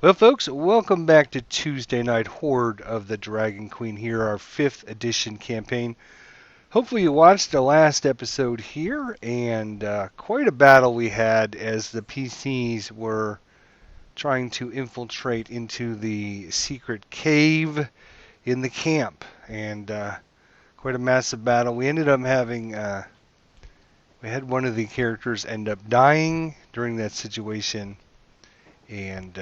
Well, folks, welcome back to Tuesday Night Horde of the Dragon Queen here, our 5th edition campaign. Hopefully you watched the last episode here, and quite a battle we had as the PCs were trying to infiltrate into the secret cave in the camp, and quite a massive battle. We ended up having, we had one of the characters end up dying during that situation, and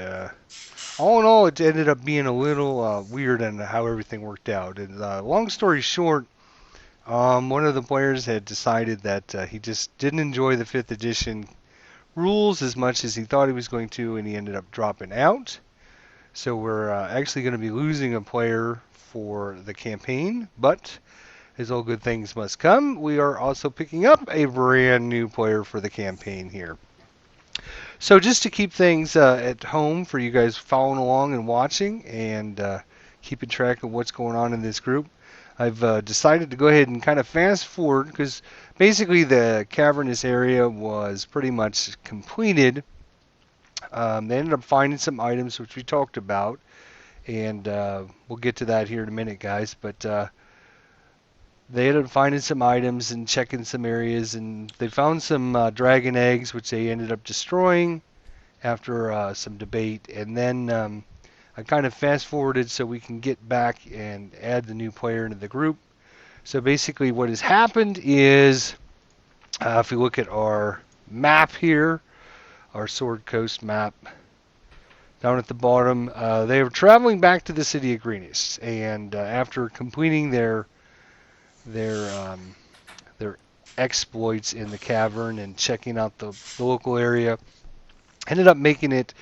all in all, it ended up being a little weird on how everything worked out. And long story short, one of the players had decided that he just didn't enjoy the 5th edition rules as much as he thought he was going to, and he ended up dropping out. So we're actually going to be losing a player for the campaign, but as all good things must come, we are also picking up a brand new player for the campaign here. So just to keep things at home for you guys following along and watching and keeping track of what's going on in this group, I've decided to go ahead and kind of fast forward because basically the cavernous area was pretty much completed. They ended up finding some items which we talked about, and we'll get to that here in a minute, guys. But they ended up finding some items and checking some areas, and they found some dragon eggs, which they ended up destroying after some debate. And then I kind of fast forwarded so we can get back and add the new player into the group. So basically what has happened is, if we look at our map here, our Sword Coast map, down at the bottom, they are traveling back to the city of Greenest, and after completing their their exploits in the cavern and checking out the local area, ended up making it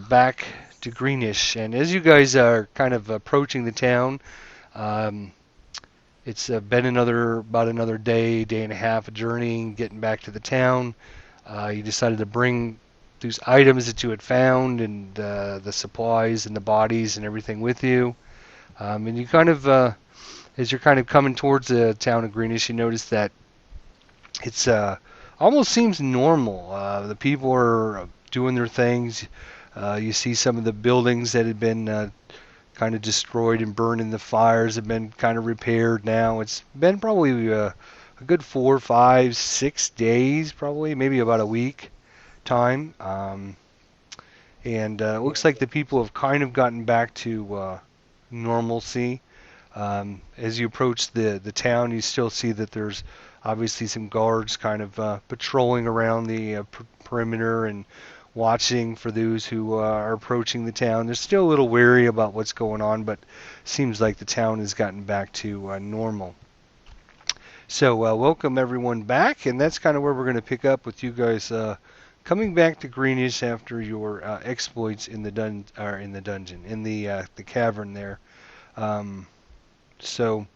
back to Greenish. And as you guys are kind of approaching the town, um, it's been about another day and a half of journeying, getting back to the town. You decided to bring these items that you had found and the supplies and the bodies and everything with you. And you kind of, as you're kind of coming towards the town of Greenish, you notice that it's almost seems normal. The people are doing their things. You see some of the buildings that had been kind of destroyed and burned in the fires have been kind of repaired now. It's been probably a good 4, 5, 6 days, probably maybe about a week time. And it looks like the people have kind of gotten back to normalcy. As you approach the town, you still see that there's obviously some guards kind of patrolling around the perimeter and watching for those who are approaching the town. They're still a little wary about what's going on, but seems like the town has gotten back to normal. So welcome everyone back, and that's kind of where we're going to pick up with you guys coming back to Greenish after your exploits in the dungeon, in the cavern there. So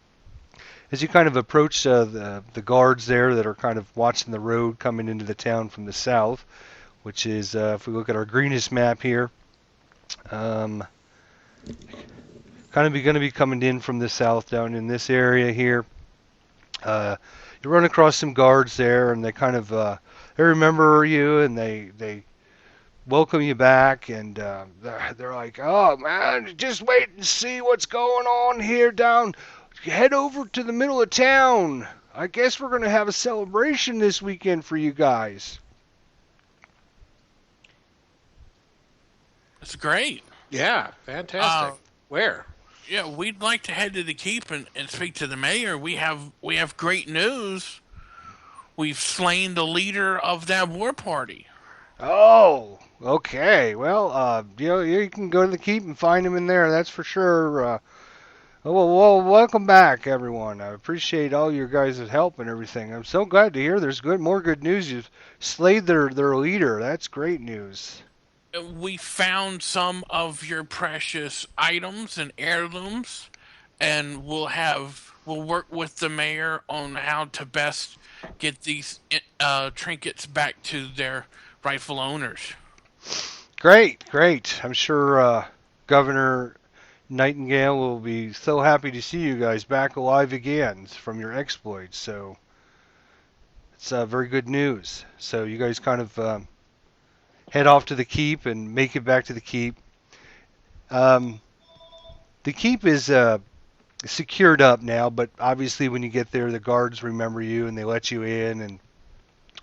as you kind of approach the guards there that are kind of watching the road coming into the town from the south, which is, if we look at our Greenest map here, kind of going to be coming in from the south down in this area here. You run across some guards there, and they kind of they remember you, and they welcome you back, and they're like, "Oh man, just wait and see what's going on here down. Head over to the middle of town. I guess we're gonna have a celebration this weekend for you guys." It's great. Yeah, fantastic. Where? Yeah, we'd like to head to the keep and speak to the mayor. We have great news. We've slain the leader of that war party. Oh, okay. Well, you can go to the keep and find him in there. That's for sure. Well, welcome back, everyone. I appreciate all your guys' help and everything. I'm so glad to hear there's more good news. You've slayed their leader. That's great news. We found some of your precious items and heirlooms, and we'll work with the mayor on how to best get these trinkets back to their rightful owners. Great, great. I'm sure Governor Nightingale will be so happy to see you guys back alive again from your exploits. So it's very good news. So you guys kind of head off to the keep and make it back to the keep. Um, the keep is secured up now, but obviously when you get there, the guards remember you and they let you in, and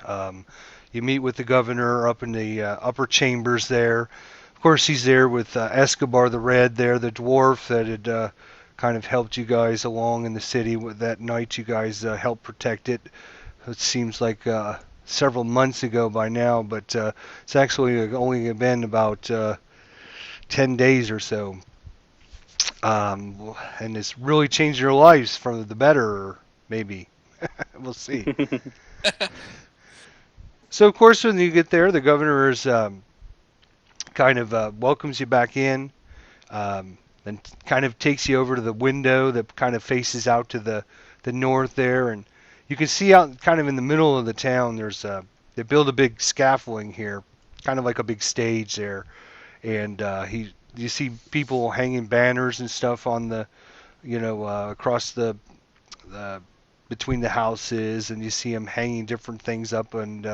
um, you meet with the governor up in the upper chambers there. Of course, he's there with Escobar the Red there, the dwarf that had kind of helped you guys along in the city. That night you guys helped protect it. It seems like several months ago by now, but it's actually only been about 10 days or so. And it's really changed your lives for the better, maybe. We'll see. So, of course, when you get there, the governor is kind of welcomes you back in, and kind of takes you over to the window that kind of faces out to the north there, and you can see out kind of in the middle of the town. There's they build a big scaffolding here, kind of like a big stage there, and you see people hanging banners and stuff on the across the between the houses, and you see him hanging different things up, and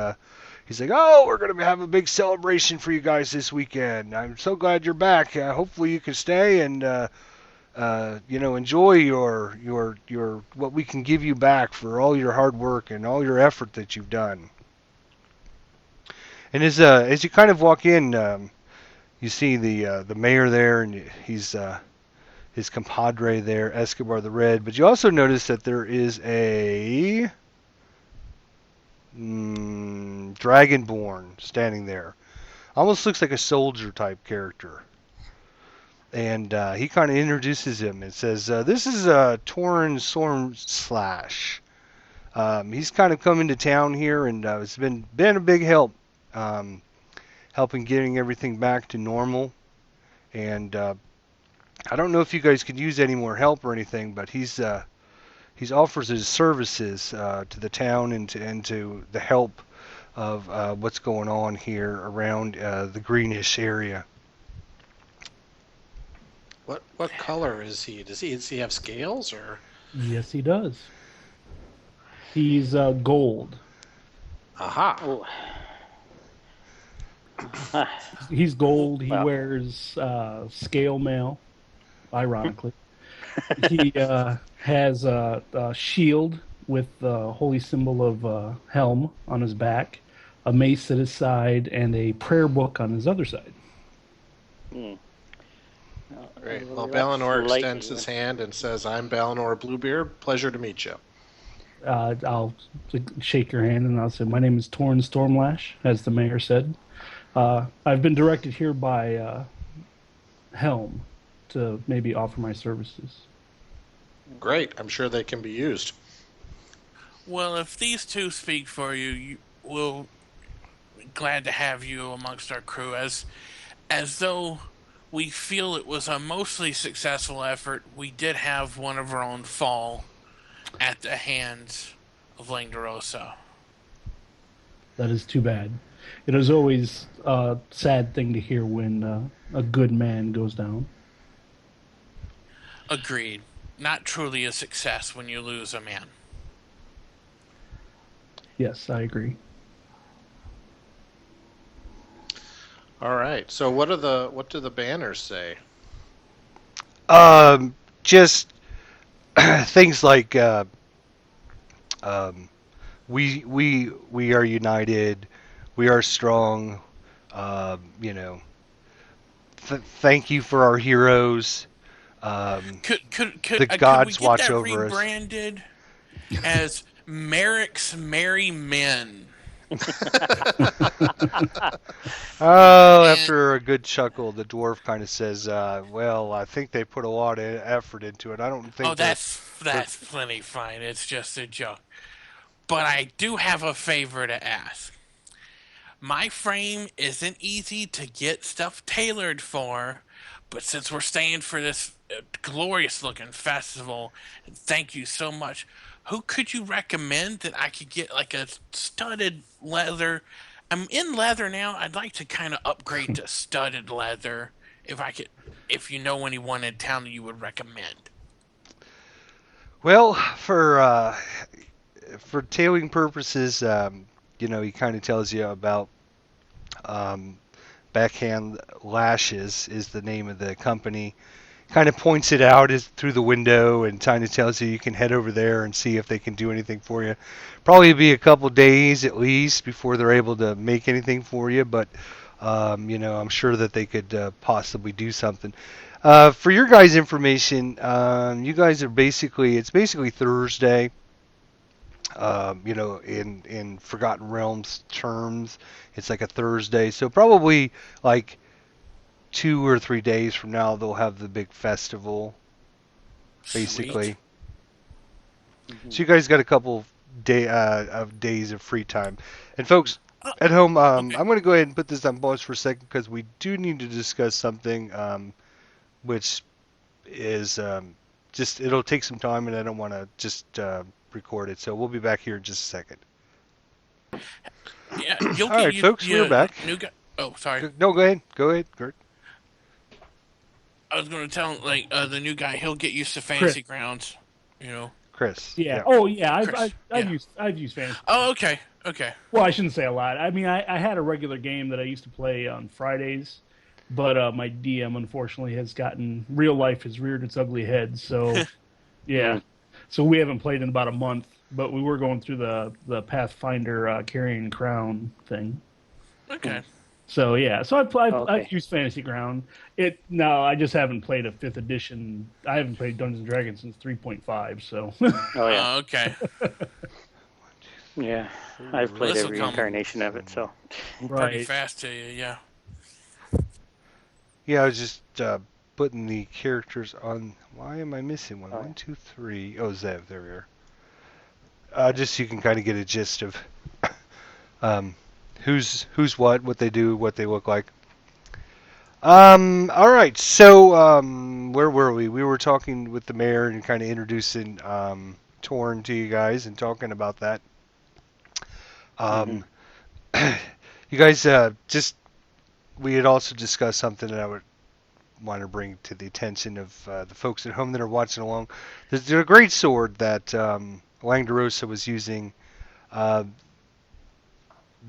he's like, "Oh, we're going to have a big celebration for you guys this weekend. I'm so glad you're back. Hopefully you can stay and enjoy your what we can give you back for all your hard work and all your effort that you've done." And as you kind of walk in, you see the mayor there, and he's his compadre there, Escobar the Red. But you also notice that there is a Dragonborn standing there. Almost looks like a soldier type character. And he kind of introduces him and says, "This is Torrin Stormslash. He's kind of come into town here, and it's been a big help, helping getting everything back to normal. And I don't know if you guys could use any more help or anything, but he's offers his services to the town and to the help of what's going on here around the Greenest area." What color is he? Does he have scales or? Yes, he does. He's gold. Aha. Oh. He's gold. He Well. wears scale mail, ironically. He has a shield with the holy symbol of Helm on his back, a mace at his side, and a prayer book on his other side. Great. Really Well, likes Balinor lightning. extends his hand and says, "I'm Balinor Bluebeard. Pleasure to meet you." I'll shake your hand and I'll say, "My name is Torrin Stormlash," as the mayor said. I've been directed here by Helm to maybe offer my services. Great. I'm sure they can be used. Well, if these two speak for you, we'll be glad to have you amongst our crew. As though we feel it was a mostly successful effort, we did have one of our own fall at the hands of Langdorosa. That is too bad. It is always a sad thing to hear when a good man goes down. Agreed. Not truly a success when you lose a man. Yes, I agree. All right. So what do the banners say? Just things like we are united, we are strong. Thank you for our heroes. Could The we gods get watch that over us. rebranded as Merrick's Merry Men? Oh, after a good chuckle, the dwarf kind of says, "Well, I think they put a lot of effort into it. I don't think." Oh, that's plenty fine. It's just a joke. But I do have a favor to ask. My frame isn't easy to get stuff tailored for, but since we're staying for this glorious looking festival, and thank you so much, who could you recommend that I could get like a studded leather? I'm in leather now. I'd like to kind of upgrade to studded leather if you know anyone in town that you would recommend. Well, for tailoring purposes, he kind of tells you about Backhand Lashes is the name of the company. Kind of points it out through the window and kind of tells you can head over there and see if they can do anything for you. Probably be a couple days at least before they're able to make anything for you, but I'm sure that they could possibly do something. For your guys' information, you guys are it's basically Thursday. In Forgotten Realms terms, it's like a Thursday. So probably like 2 or 3 days from now, they'll have the big festival, basically. Sweet. So you guys got a couple of days of free time. And folks at home, Okay. I'm going to go ahead and put this on pause for a second because we do need to discuss something, which is just it'll take some time, and I don't want to just record it. So we'll be back here in just a second. Yeah, you'll All right, folks, we're back. New guy. Oh, sorry. No, go ahead. Go ahead, Gert. I was going to tell him, the new guy, he'll get used to Fantasy Grounds. Chris. Yeah. Oh yeah. Chris, I've used Fantasy. Oh, okay. Okay. Well, I shouldn't say a lot. I mean, I had a regular game that I used to play on Fridays, but my DM unfortunately real life has reared its ugly head. So yeah. So we haven't played in about a month, but we were going through the Pathfinder Carrying Crown thing. Okay. So yeah, so I've used Fantasy Ground. No, I just haven't played a 5th edition. I haven't played Dungeons and Dragons since 3.5. So. Oh yeah. Okay. Yeah, I've played This'll every come incarnation of it. So. pretty Right. fast to you, yeah. Yeah, I was just putting the characters on. Why am I missing one? Oh. 1, 2, 3. Oh, Zev. There we are. Just so you can kind of get a gist of who's what they do, what they look like. All right. So where were we? We were talking with the mayor and kind of introducing Torn to you guys and talking about that. You guys we had also discussed something that I would want to bring to the attention of the folks at home that are watching along. There's a great sword that Langdorosa was using.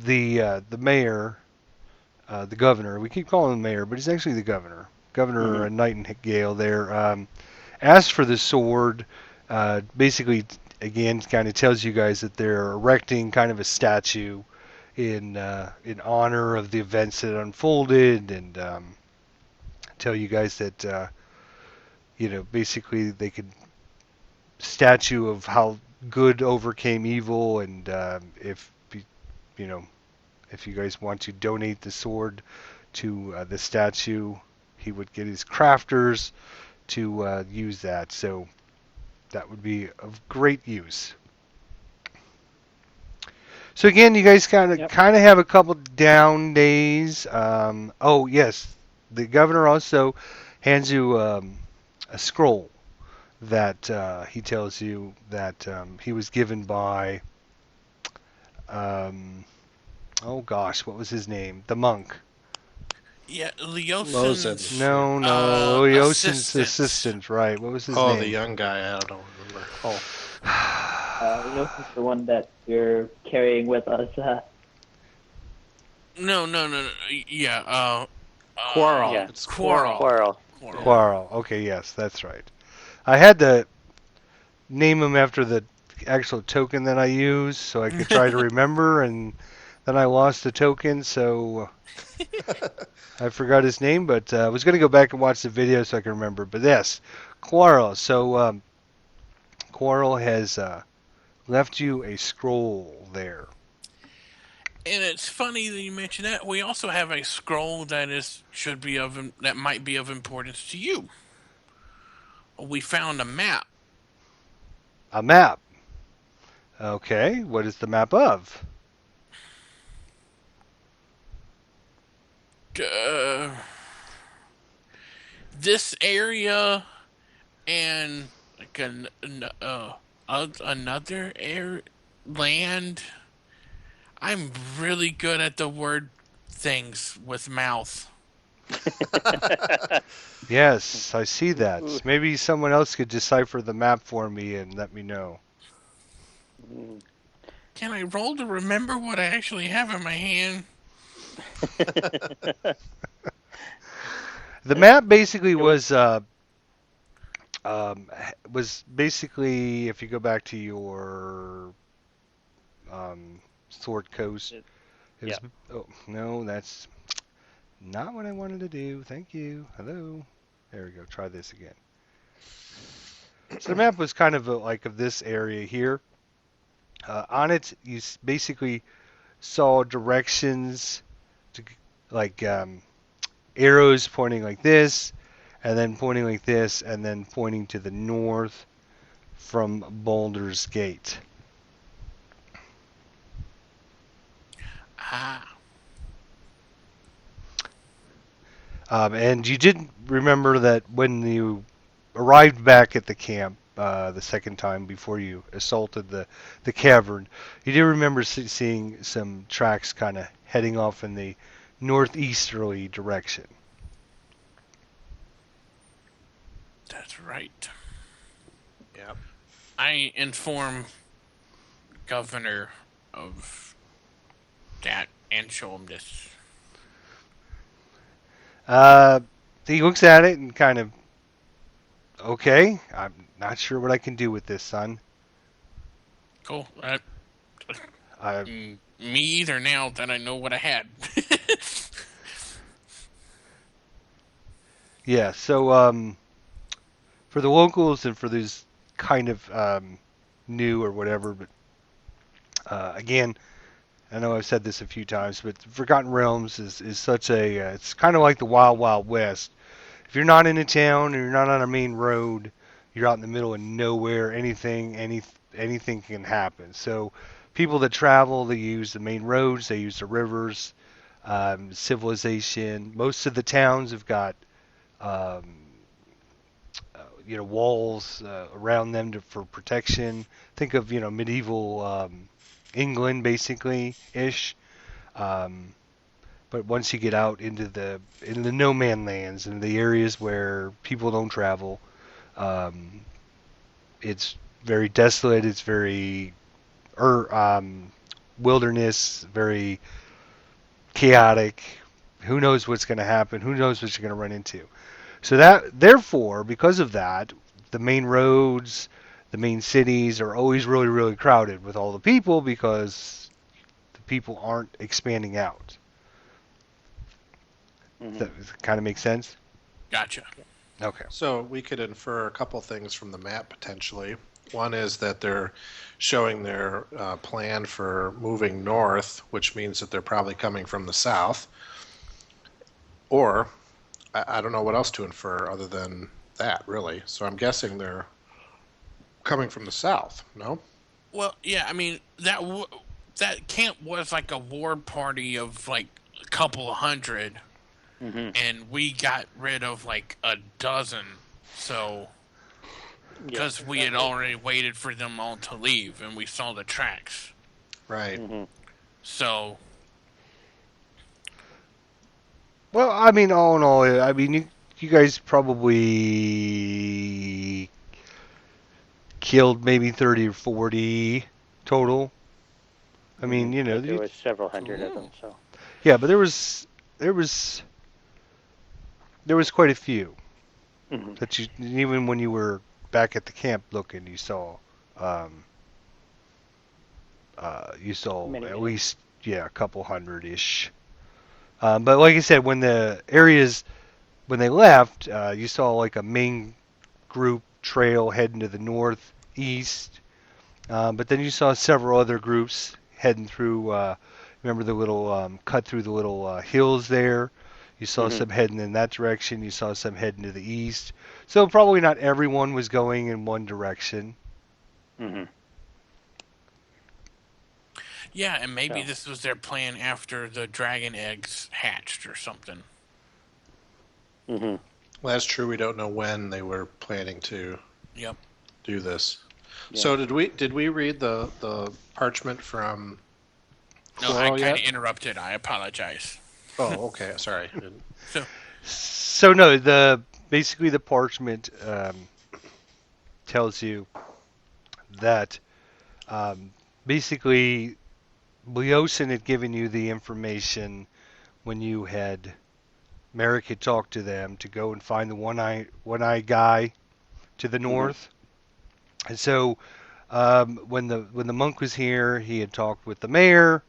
The mayor, the governor, we keep calling him mayor, but he's actually the governor. Governor Nightingale there asked for this sword. Basically, again, kind of tells you guys that they're erecting kind of a statue in honor of the events that unfolded, and tell you guys that basically they could statue of how good overcame evil, and if you guys want to donate the sword to the statue, he would get his crafters to use that. So that would be of great use. So again, you guys kind of have a couple down days. Oh yes, the governor also hands you a scroll that he tells you that he was given by. Oh gosh, what was his name? The monk. Yeah, Leosin's... Moses. No, Leosin's assistant, right. What was his name? Oh, the young guy. I don't remember. Oh. Leosin's the one that we're carrying with us. No. Yeah, Quarrel. Yeah. It's Quarrel. Quarrel. Okay, yes, that's right. I had to name him after the actual token that I used so I could try to remember, and then I lost the token, so I forgot his name, but I was going to go back and watch the video so I can remember. But yes, Quarrel. So Quarrel has left you a scroll there. And it's funny that you mention that. We also have a scroll that might be of importance to you. We found a map. A map. Okay, what is the map of? This area and like another land. I'm really good at the word things with mouth. Yes, I see that. Maybe someone else could decipher the map for me and let me know. Can I roll to remember what I actually have in my hand? The map basically It was- was basically, if you go back to your Sword Coast, it was. Oh no, that's not what I wanted to do. Thank you. Hello. There we go. Try this again. So the map was kind of like of this area here. On it, you basically saw directions, to, like arrows pointing like this, and then pointing like this, and then pointing to the north from Boulder's Gate. Ah, And you did remember that when you arrived back at the camp the second time before you assaulted the cavern, you do remember seeing some tracks kind of heading off in the northeasterly direction. that's right. Yep. I inform governor of that and show him this. He looks at it and kind of, okay, I'm not sure what I can do with this, son. Cool. I, Me either now that I know what I had. yeah, so for the locals and for these kind of new or whatever, but again, I know I've said this a few times, but Forgotten Realms is such a, it's kind of like the Wild Wild West. If you're not in a town or you're not on a main road, you're out in the middle of nowhere. Anything can happen. So people that travel, they use the main roads, they use the rivers, civilization. Most of the towns have got um, walls around them for protection. Think of medieval England basically ish. Um, but once you get out into the no man lands and the areas where people don't travel, um, it's very desolate. It's very wilderness, very chaotic. Who knows what's going to happen? Who knows what you're going to run into? So therefore, because of that, the main roads, the main cities are always really, really crowded with all the people because the people aren't expanding out. Mhm. That kind of makes sense? Gotcha. Okay. So we could infer a couple things from the map potentially. One is that they're showing their plan for moving north, which means that they're probably coming from the south. Or I don't know what else to infer other than that, really. So I'm guessing they're coming from the south. No? Well, yeah, I mean that camp was like a war party of like a couple of hundred, Mhm. and we got rid of like a dozen. So Yeah. because we had already waited for them all to leave, and we saw the tracks. Right. Mhm. So Well, I mean, all in all, I mean, you guys probably killed maybe 30 or 40 total. I mean, Mhm. But there was several hundred of them, so. yeah, but there was quite a few Mhm. that even when you were back at the camp looking, um, you saw Many, at many. least a couple hundred ish. But like I said, when they left, you saw like a main group trail heading to the northeast. But then you saw several other groups heading through. Remember the little cut through the little hills there? You saw Mhm. some heading in that direction. You saw some heading to the east. So probably not everyone was going in one direction. Mhm. yeah, and maybe So. this was their plan after the dragon eggs hatched or something. Mhm. Well, that's true. We don't know when they were planning to Yep. do this. Yeah. So did we read the parchment from No, I Quirrell kind yet? of interrupted. I apologize. Oh, okay. Sorry. So So no, basically the parchment tells you that basically Leosin had given you the information when you had Merrick had talked to them to go and find the one-eye guy to the north. And so when the monk was here, he had talked with the mayor.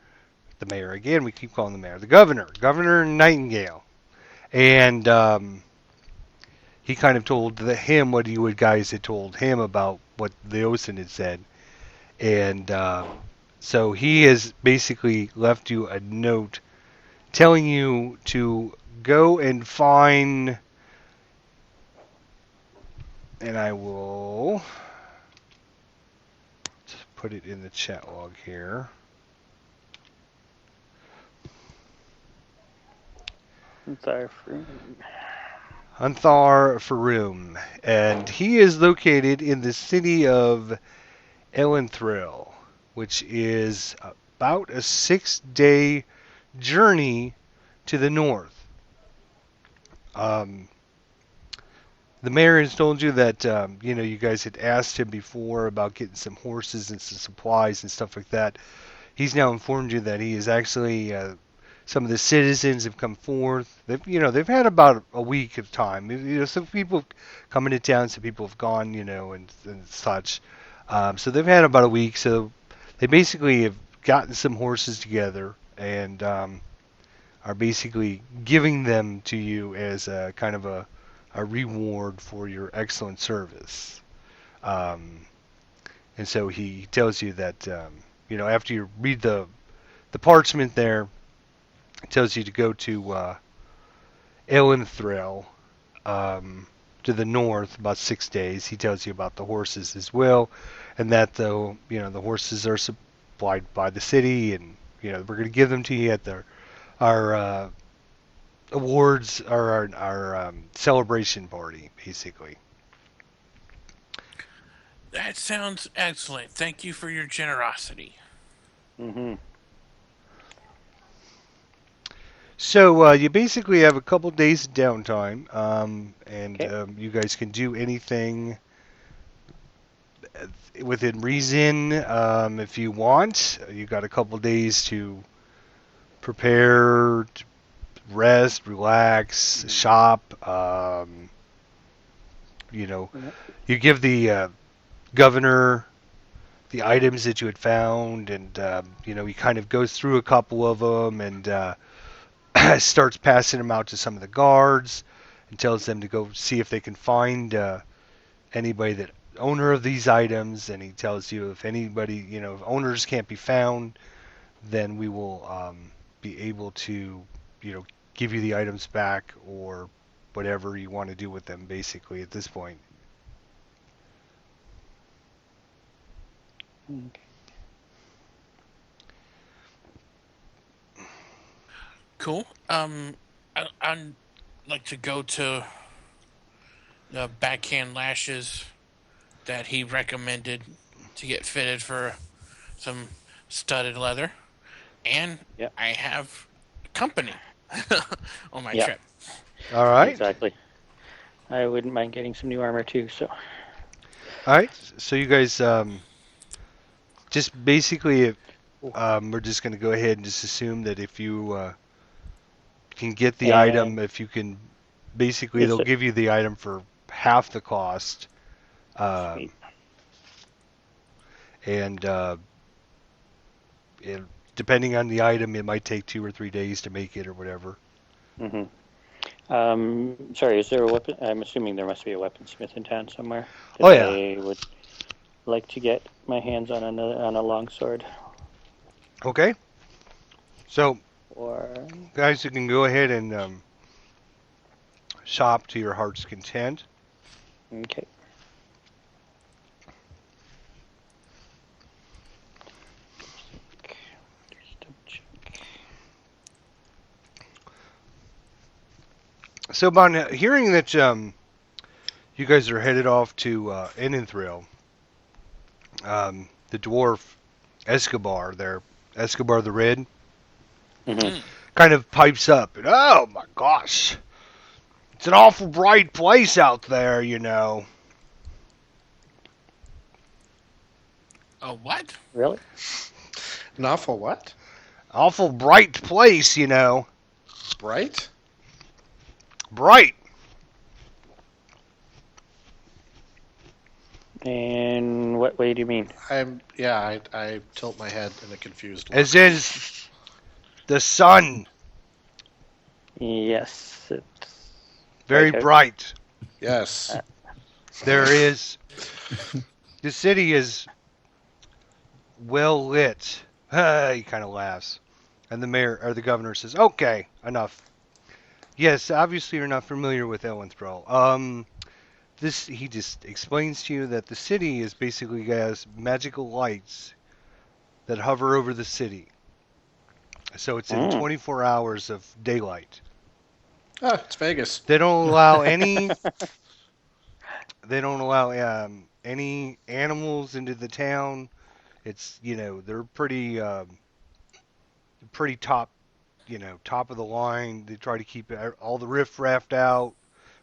The mayor again. We keep calling the mayor the Governor Nightingale, and he kind of told him what you guys had told him about what the Osin had said, and so he has basically left you a note telling you to go and find, and I will put it in the chat log here. Anthar Faroum, and he is located in the city of Elenthril, which is about a 6-day journey to the north. The mayor has told you that you guys had asked him before about getting some horses and some supplies and stuff like that. He's now informed you that he is actually some of the citizens have come forth. They've had about a week of time. Some people come into town, some people have gone, and such. So they've had about a week. So they basically have gotten some horses together and are basically giving them to you as a kind of a reward for your excellent service. And so he tells you that after you read the parchment there, it tells you to go to Elenthril, to the north, about 6 days. He tells you about the horses as well, and that the horses are supplied by the city, and we're going to give them to you at our awards or our celebration party, basically. That sounds excellent. Thank you for your generosity. So you basically have a couple days of downtime, and you guys can do anything within reason if you want. You got a couple days to prepare, to rest, relax, shop. You give the governor the items that you had found, and he kind of goes through a couple of them and starts passing them out to some of the guards and tells them to go see if they can find anybody that owner of these items, and he tells you if anybody, if owners can't be found, then we will be able to, give you the items back or whatever you want to do with them, basically, at this point. Cool. I'd like to go to the backhand lashes that he recommended to get fitted for some studded leather, and I have company on my trip. All right. Exactly. I wouldn't mind getting some new armor too. So. All right. So you guys just basically, we're just going to go ahead and just assume that if you can get the item, if you can, basically they'll give you the item for half the cost. And depending on the item, it might take 2 or 3 days to make it or whatever. Sorry, is there a weapon? I'm assuming there must be a weaponsmith in town somewhere. Oh yeah. I would like to get my hands on a long sword. Okay. So, guys, you can go ahead and shop to your heart's content. Okay. So, upon hearing that you guys are headed off to Elenthril, the dwarf Escobar the Red, kind of pipes up, and, oh my gosh, it's an awful bright place out there, Oh, what? Really? An awful what? Awful bright place, Bright? Bright. In what way do you mean? I tilt my head in a confused look. As is the sun. Yes, it's Very bright out. bright. Yes. There is. The city is well lit. He kind of laughs. And the mayor, or the governor says, okay, enough. Yes, obviously you're not familiar with Ellenthrow. He just explains to you that the city is basically has magical lights that hover over the city. So it's in 24 hours of daylight. Ah, it's Vegas. They don't allow any. They don't allow any animals into the town. It's they're pretty top top of the line. They try to keep all the riffraff out.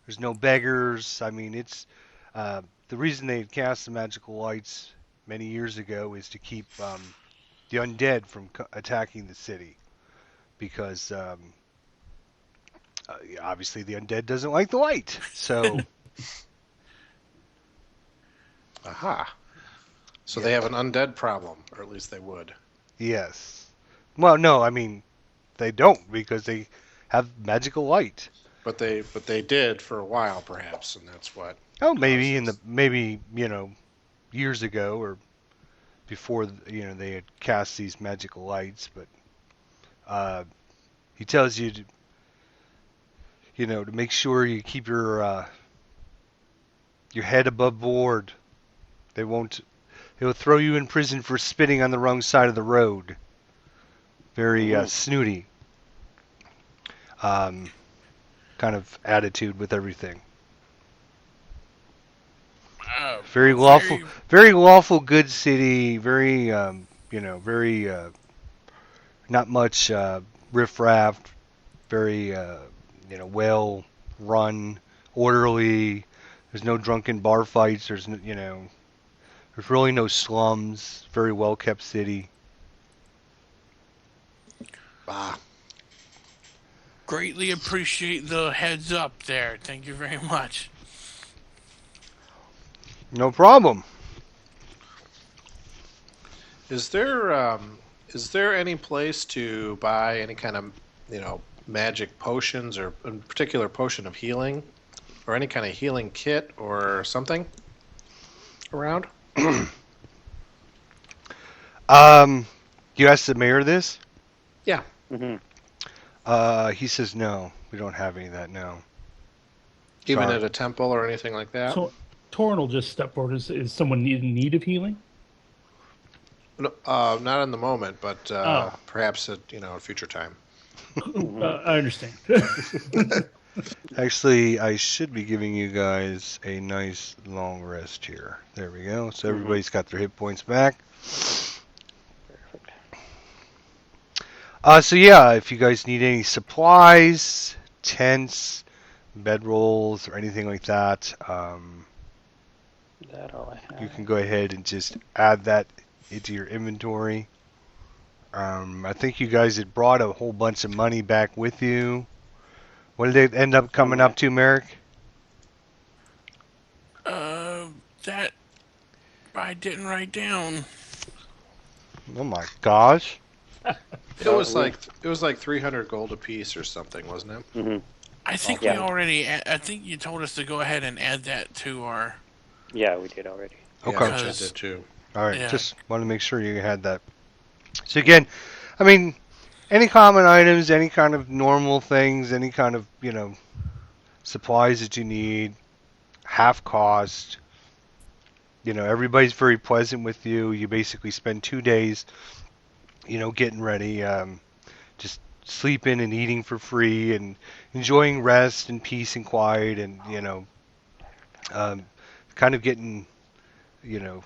There's no beggars. I mean, it's the reason they cast the magical lights many years ago is to keep the undead from attacking the city, because obviously the undead doesn't like the light. So, Aha. So they have an undead problem, or at least they would. yes. Well, no, I mean they don't, because they have magical light. But they did for a while, perhaps, and that's what. Oh, maybe years ago, or before they had cast these magical lights, but he tells you to make sure you keep your head above board. They'll throw you in prison for spitting on the wrong side of the road. Very snooty kind of attitude with everything. Very lawful, good city. Very, very not much riffraff. Very, well run, orderly. There's no drunken bar fights. There's there's really no slums. Very well kept city. Ah. Greatly appreciate the heads up there. Thank you very much. No problem. Is there any place to buy any kind of magic potions, or in particular potion of healing, or any kind of healing kit or something around? You asked the mayor this? Yeah. Mm-hmm. He says no. We don't have any of that now. Even Sorry. at a temple or anything like that? So, Torrin will just step forward. Is someone in need of healing? No, not in the moment, but perhaps at a future time. I understand. Actually, I should be giving you guys a nice long rest here. There we go. So everybody's got their hit points back. So yeah, if you guys need any supplies, tents, bedrolls, or anything like that, That all I have. you can go ahead and just add that into your inventory. I think you guys had brought a whole bunch of money back with you. What did they end up coming up to, Merrick? That I didn't write down. Oh my gosh. It was like 300 gold apiece or something, wasn't it? Mm-hmm. I think Yeah. we already. I think you told us to go ahead and add that to our. Yeah, we did already. Okay. Yeah, I did too. All right, Yeah. just want to make sure you had that. So again, I mean, any common items, any kind of normal things, any kind of, supplies that you need, half cost. Everybody's very pleasant with you. You basically spend 2 days, getting ready, just sleeping and eating for free and enjoying rest and peace and quiet, and, kind of getting, a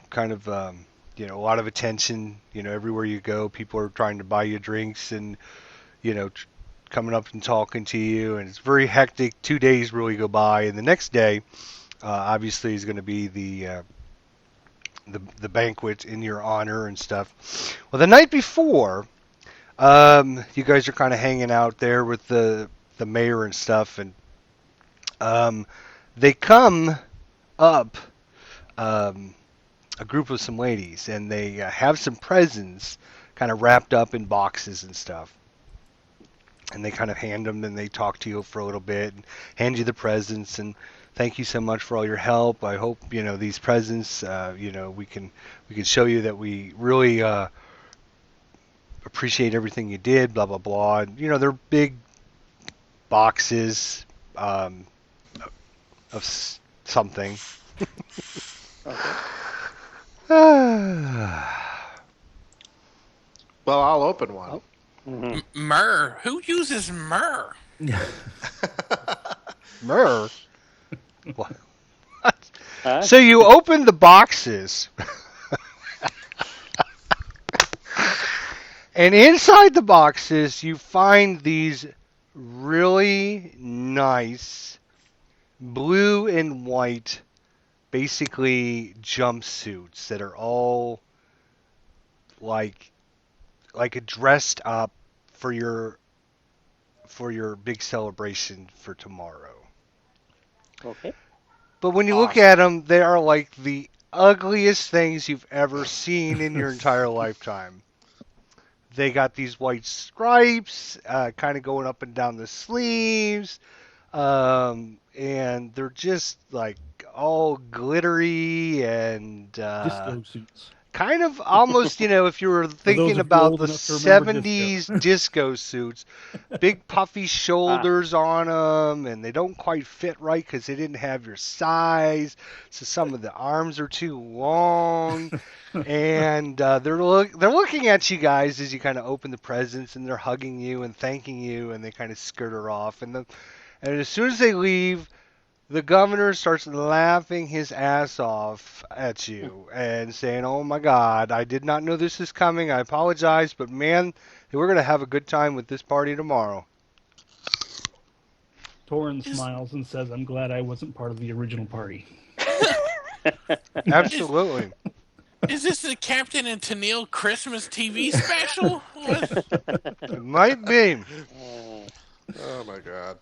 lot of attention, everywhere you go. People are trying to buy you drinks and, coming up and talking to you, and it's very hectic. 2 days really go by, and the next day, obviously, is going to be the banquet in your honor and stuff. Well, the night before, You guys are kind of hanging out there with the mayor and stuff, and they come up, um, a group of some ladies, and they have some presents kind of wrapped up in boxes and stuff. And they kind of hand them, and they talk to you for a little bit, and hand you the presents, and thank you so much for all your help. I hope these presents, we can show you that we really appreciate everything you did. Blah blah blah. And, they're big boxes of something. Okay. Well, I'll open one. Oh. Mm-hmm. Myrrh. Who uses myrrh? Myrrh. What? Huh? So you open the boxes, and inside the boxes you find these really nice blue and white, basically jumpsuits that are all like dressed up for your big celebration for tomorrow. Okay. But when you look at them, they are like the ugliest things you've ever seen in your entire lifetime. They got these white stripes, kind of going up and down the sleeves, and they're just like all glittery and Disco suits. kind of almost, if you were thinking you about old the enough to remember 70s disco suits, big puffy shoulders on them, and they don't quite fit right because they didn't have your size, so some of the arms are too long, and they're looking at you guys as you kind of open the presents, and they're hugging you and thanking you, and they kind of skirt off, and as soon as they leave, the governor starts laughing his ass off at you and saying, "Oh my God, I did not know this is coming. I apologize, but man, we're going to have a good time with this party tomorrow." Torrin smiles and says, "I'm glad I wasn't part of the original party." Absolutely. Is this the Captain and Tennille Christmas TV special? What? It might be. Oh my God.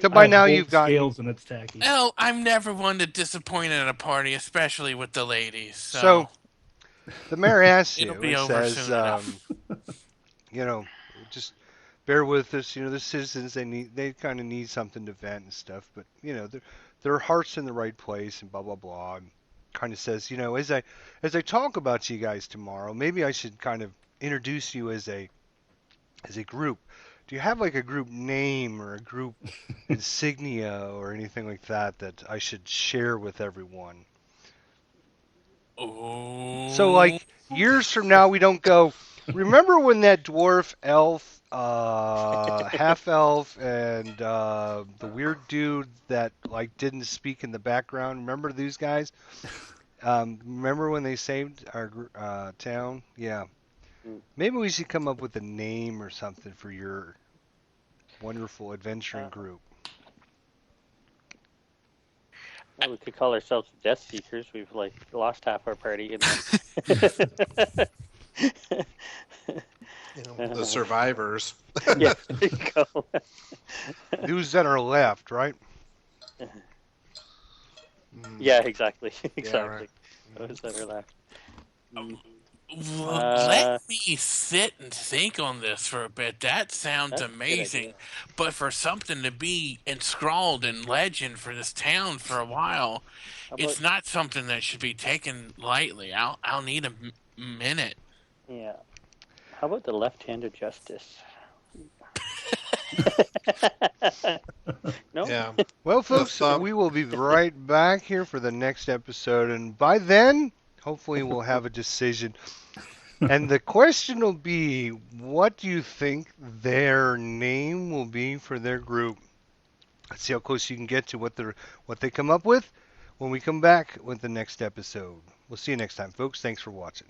So by I have now gold you've gotten... scales and it's tacky. Well, I'm never one to disappoint at a party, especially with the ladies. So the mayor asks you it'll be and over says, soon enough. just bear with us. The citizens, they kind of need something to vent and stuff, but their heart's in the right place and blah blah blah. And kind of says, as I talk about you guys tomorrow, maybe I should kind of introduce you as a group. Do you have like a group name or a group insignia or anything like that I should share with everyone? Oh. So like years from now, we don't go, remember when that dwarf elf, half elf, and the weird dude that like didn't speak in the background? Remember these guys? Remember when they saved our town? Yeah. Maybe we should come up with a name or something for your wonderful adventuring group. Well, we could call ourselves Death Seekers. We've lost half our party. The survivors. Yeah, there you go. Those that are left, right? Yeah, exactly. Exactly. Yeah, right. Those that are left. Let me sit and think on this for a bit. That sounds That's a good amazing. idea. But for something to be enthralled in legend for this town for a while, it's not something that should be taken lightly. I'll need a minute. Yeah. How about the left-handed justice? No? Yeah. Well, folks, we will be right back here for the next episode, and by then, hopefully we'll have a decision. And the question will be, what do you think their name will be for their group? Let's see how close you can get to what they come up with when we come back with the next episode. We'll see you next time, folks. Thanks for watching.